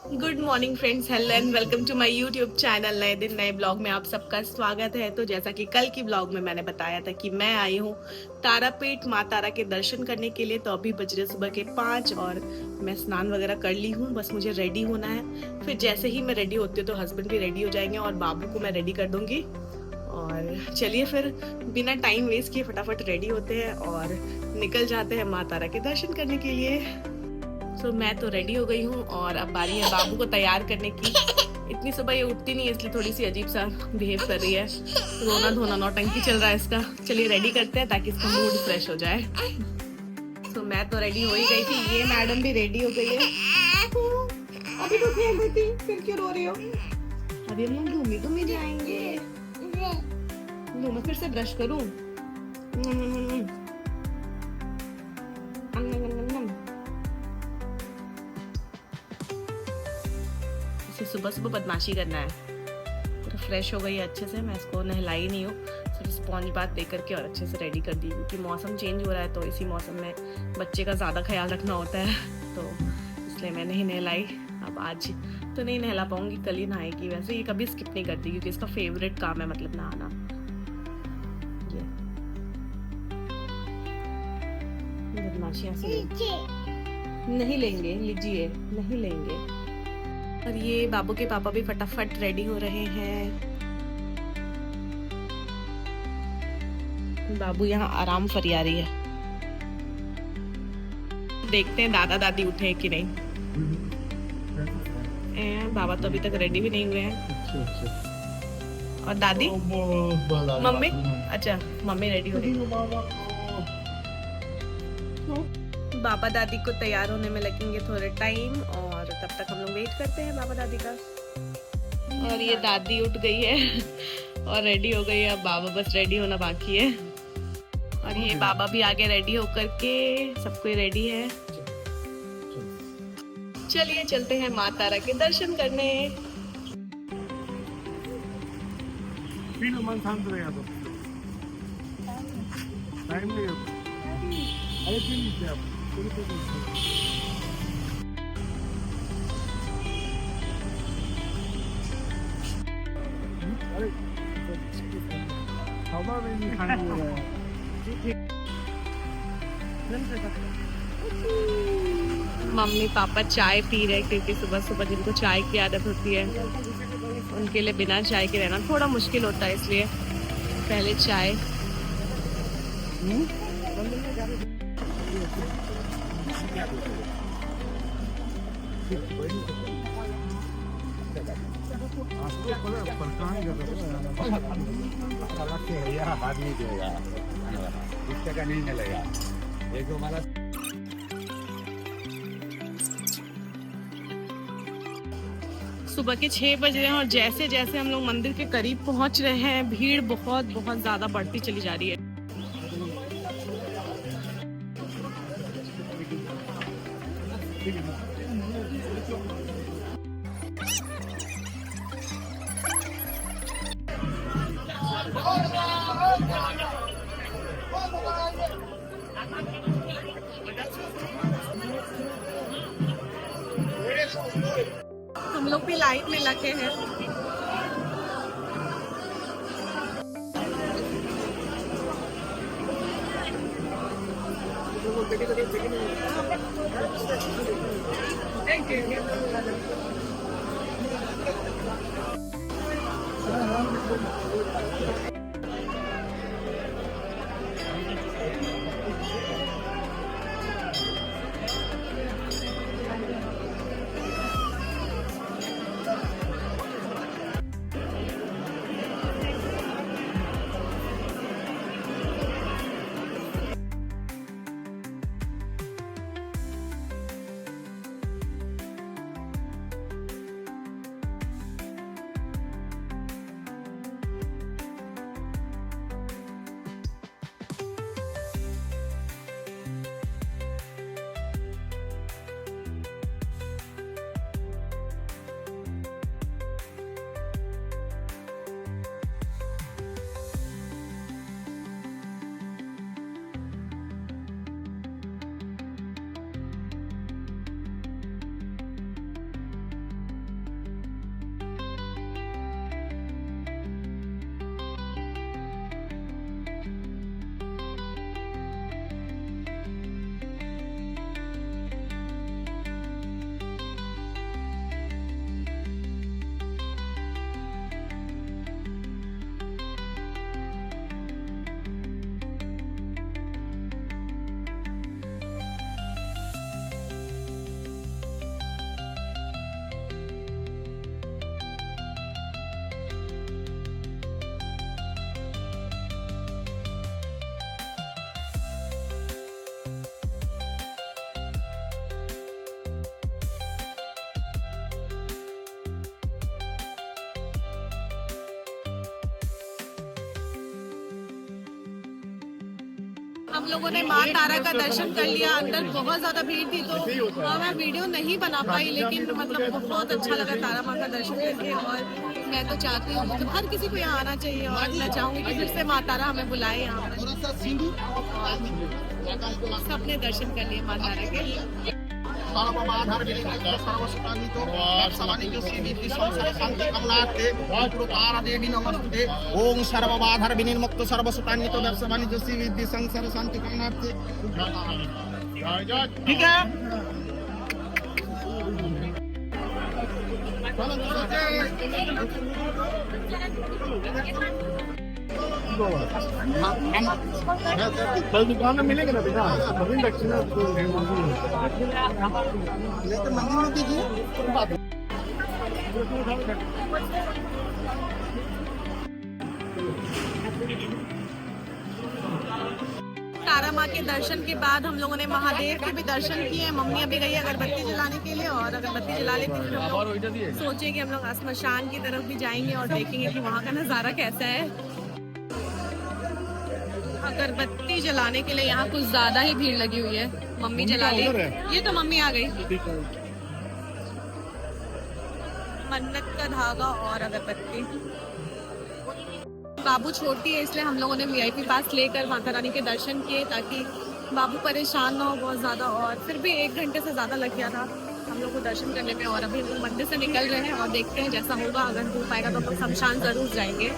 Good morning friends, hello and welcome to my YouTube channel. नए दिन नए blog में आप सबका स्वागत है। तो जैसा कि कल की ब्लॉग में मैंने बताया था कि मैं आई हूँ तारापीठ माँ तारा के दर्शन करने के लिए। तो अभी बज रहे सुबह के 5 और मैं स्नान वगैरह कर ली हूँ, बस मुझे रेडी होना है। फिर जैसे ही मैं रेडी होती हूँ तो हस्बैंड भी रेडी हो जाएंगे और बाबू को मैं रेडी कर दूंगी। और चलिए फिर बिना टाइम वेस्ट किए फटाफट रेडी होते हैं और निकल जाते हैं माँ तारा के दर्शन करने के लिए। तो मैं तो रेडी हो गई हूँ और अब बारी है बाबू को तैयार करने की। इतनी सुबह ये उठती नहीं है, इसलिए थोड़ी सी अजीब सा बिहेव कर रही है। रोना धोना नौटंकी चल रहा है इसका। चलिए रेडी करते हैं ताकि इसका मूड फ्रेश हो जाए। तो मैं तो रेडी हो ही गई थी, ये मैडम भी रेडी हो गई है। अभी तो खेल रही थी, फिर क्यों रो रही हो? अभी हम लोग घूमी घूमी जाएंगे। लो मैं फिर से ब्रश करूँ। सुबह सुबह बदमाशी करना है। पूरा फ्रेश हो गई अच्छे से, मैं इसको नहलाई नहीं हूँ, सिर्फ स्पॉन्ज बाथ दे करके और अच्छे से रेडी कर दी। क्योंकि मौसम चेंज हो रहा है तो इसी मौसम में बच्चे का ज़्यादा ख्याल रखना होता है, तो इसलिए मैं नहीं नहलाई। अब आज तो नहीं नहला पाऊंगी, कल ही नहाएगी। वैसे ये कभी स्किप नहीं करती क्योंकि इसका फेवरेट काम है, मतलब नहाना। ये बदमाशियाँ से नहीं लेंगे, लीजिए नहीं लेंगे। और ये बाबू के पापा भी फटाफट रेडी हो रहे हैं। बाबू यहाँ आराम फरिया रही है। देखते हैं दादा दादी उठे हैं कि नहीं। बाबा तो अभी तक रेडी भी नहीं हुए हैं। और दादी मम्मी, अच्छा मम्मी रेडी हो रही है। बाबा दादी को तैयार होने में लगेंगे थोड़े टाइम और तब तक हम लोग वेट करते हैं बाबा दादी का। और ये दादी उठ गई है और रेडी हो गई है। अब बाबा बस रेडी होना बाकी है। और ये बाबा भी आगे रेडी होकर के सब कोई रेडी है। चलिए चलते हैं माँ तारा के दर्शन करने। मम्मी पापा चाय पी रहे क्योंकि सुबह सुबह जिनको चाय की आदत होती है उनके लिए बिना चाय के रहना थोड़ा मुश्किल होता है, इसलिए पहले चाय। सुबह के 6 बज रहे हैं और जैसे जैसे हम लोग मंदिर के करीब पहुंच रहे हैं भीड़ बहुत बहुत ज्यादा बढ़ती चली जा रही है। हम लोग भी लाइन में लगे हैं। हम लोगों ने माँ तारा का दर्शन कर लिया। अंदर बहुत ज्यादा भीड़ थी तो मैं वीडियो नहीं बना पाई, लेकिन मतलब बहुत अच्छा लगा तारा माँ का दर्शन करके। और मैं तो चाहती हूँ मतलब हर किसी को यहाँ आना चाहिए, और मैं चाहूँगी कि फिर से माँ तारा हमें बुलाए यहाँ पर। सबने दर्शन कर लिए माँ तारा के। ओम सर्वबाधार विनिर्मुक्त सर्वसुतान्वित व्यवसाय वाणिज्य सिद्धि संसार शांति कामनार्थे। ठीक है। कल दुकान में मिलेगा ना बेटा, अभी दक्षिणा मंदिर में दीजिए। तारा माँ के दर्शन के बाद हम लोगों ने महादेव के भी दर्शन किए। मम्मी अभी गई अगरबत्ती जलाने के लिए, और अगरबत्ती जला लेते फिर हम लोग सोचे कि हम लोग श्मशान की तरफ भी जाएंगे और देखेंगे कि वहाँ का नज़ारा कैसा है। अगरबत्ती जलाने के लिए यहाँ कुछ ज्यादा ही भीड़ लगी हुई है। मम्मी जला ली, ये तो मम्मी आ गई। मन्नत का धागा और अगरबत्ती। बाबू छोटी है इसलिए हम लोगों ने VIP पास लेकर माता रानी के दर्शन किए, ताकि बाबू परेशान ना हो बहुत ज़्यादा। और फिर भी 1 घंटे से ज़्यादा लग गया था हम लोग को दर्शन करने में। और अभी हम लोग मंदिर से निकल रहे हैं और देखते हैं जैसा होगा। अगर हो पाएगा तो हम शमशान ज़रूर जाएंगे।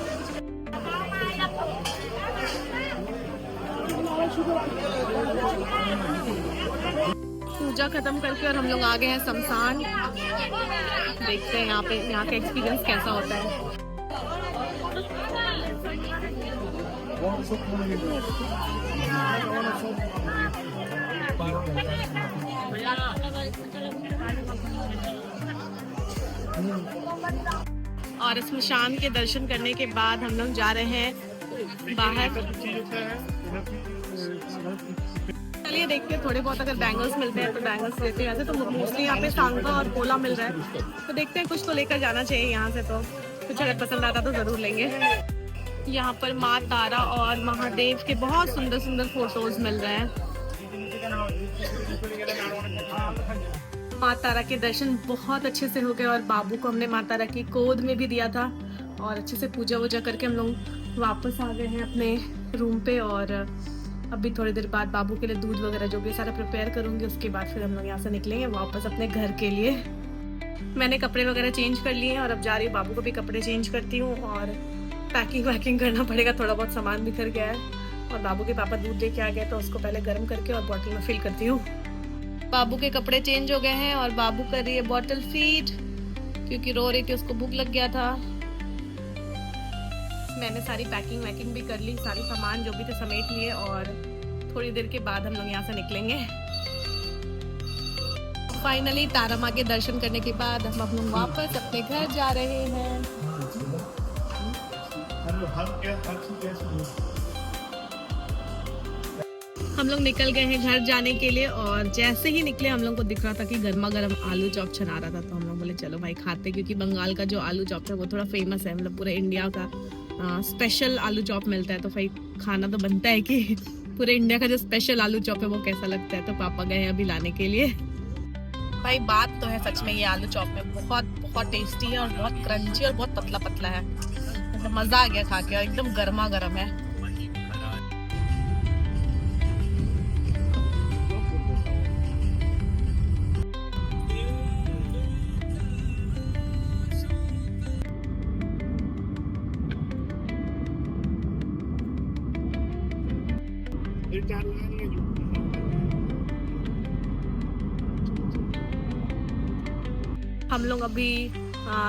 पूजा खत्म करके और हम लोग आ गए हैं शमशान। देखते हैं यहाँ का एक्सपीरियंस कैसा होता है। और शमशान के दर्शन करने के बाद हम लोग जा रहे हैं बाहर। चलिए देखते हैं, थोड़े बहुत अगर बैंगल्स मिलते हैं तो बैंगल्स लेते हैं। वैसे तो मोस्टली यहाँ पे सांगा और पोला मिल रहा है, तो देखते हैं कुछ तो लेकर जाना चाहिए यहाँ से। तो कुछ अगर पसंद आता तो ज़रूर लेंगे। यहाँ पर माँ तारा और महादेव के बहुत सुंदर सुंदर फोटोज मिल रहे हैं। माँ तारा के दर्शन बहुत अच्छे से हो गए, और बाबू को हमने माँ तारा की गोद में भी दिया था। और अच्छे से पूजा वूजा करके हम लोग वापस आ गए हैं अपने रूम पे। और अभी थोड़ी देर बाद बाबू के लिए दूध वगैरह जो भी सारा प्रिपेयर करूँगी, उसके बाद फिर हम लोग यहाँ से निकलेंगे वापस अपने घर के लिए। मैंने कपड़े वगैरह चेंज कर लिए हैं और अब जा रही हूँ बाबू को भी कपड़े चेंज करती हूँ। और पैकिंग वैकिंग करना पड़ेगा, थोड़ा बहुत सामान बिखर गया है। और बाबू के पापा दूध दे के आ गए तो उसको पहले गर्म करके और बॉटल में फिल करती हूँ। बाबू के कपड़े चेंज हो गए हैं और बाबू कर रही है बॉटल फीड, क्योंकि रो रही थी, उसको भूख लग गया था। मैंने सारी पैकिंग वैकिंग भी कर ली, सारे सामान जो भी थे समेट लिए। और थोड़ी देर के बाद हम लोग यहाँ से निकलेंगे। फाइनली तारा माँ के दर्शन करने के बाद हम लोग वापस अपने घर जा रहे हैं। हम लोग निकल गए हैं घर जाने के लिए। और जैसे ही निकले हम लोग को दिख रहा था कि गर्मा गर्म आलू चॉप छना रहा था, तो हम लोग बोले चलो भाई खाते, क्योंकि बंगाल का जो आलू चॉप है वो थोड़ा फेमस है, मतलब पूरे इंडिया का स्पेशल आलू चॉप मिलता है। तो भाई खाना तो बनता है कि पूरे इंडिया का जो स्पेशल आलू चॉप है वो कैसा लगता है। तो पापा गए हैं अभी लाने के लिए। भाई बात तो है सच में, ये आलू चॉप में बहुत बहुत टेस्टी है और बहुत क्रंची और बहुत पतला पतला है। मतलब मजा आ गया खा के, और एकदम गर्मा गर्म है। हम लोग अभी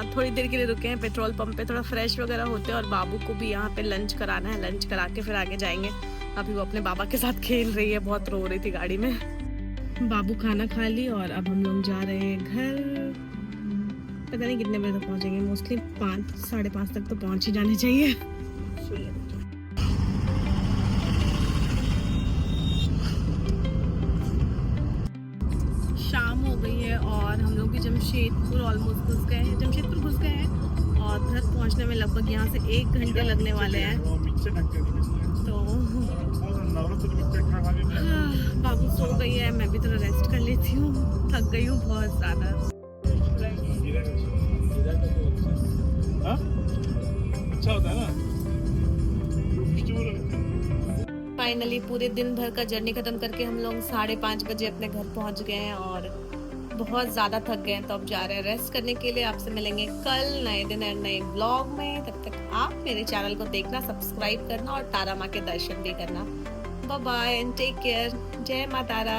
थोड़ी देर के लिए रुके हैं पेट्रोल पंप पे, थोड़ा फ्रेश वगैरह होते हैं। और बाबू को भी यहाँ पे लंच कराना है, लंच करा के फिर आगे जाएंगे। अभी वो अपने बाबा के साथ खेल रही है, बहुत रो रही थी गाड़ी में। बाबू खाना खा ली और अब हम लोग जा रहे हैं घर। पता नहीं कितने बजे तक पहुँचेंगे, मोस्टली 5 साढ़े 5 तक तो पहुँच ही जाने चाहिए। शाम हो गई है और हम लोग की जो जमशेदपुर ऑलमोस्ट घुस गए हैं, जमशेदपुर घुस गए हैं और घर पहुंचने में लगभग यहाँ से 1 घंटे लगने वाले हैं। तो बाबू सो गई है, मैं भी थोड़ा रेस्ट कर लेती हूँ, थक गई हूँ बहुत ज़्यादा। अच्छा होता है ना। फाइनली पूरे दिन भर का जर्नी खत्म करके हम लोग 5:30 बजे अपने घर पहुंच गए हैं और बहुत ज़्यादा थक गए हैं, तो अब जा रहे हैं रेस्ट करने के लिए। आपसे मिलेंगे कल नए दिन और नए ब्लॉग में। तब तक आप मेरे चैनल को देखना, सब्सक्राइब करना और तारा माँ के दर्शन भी करना। Bye bye and take care. जय माँ तारा।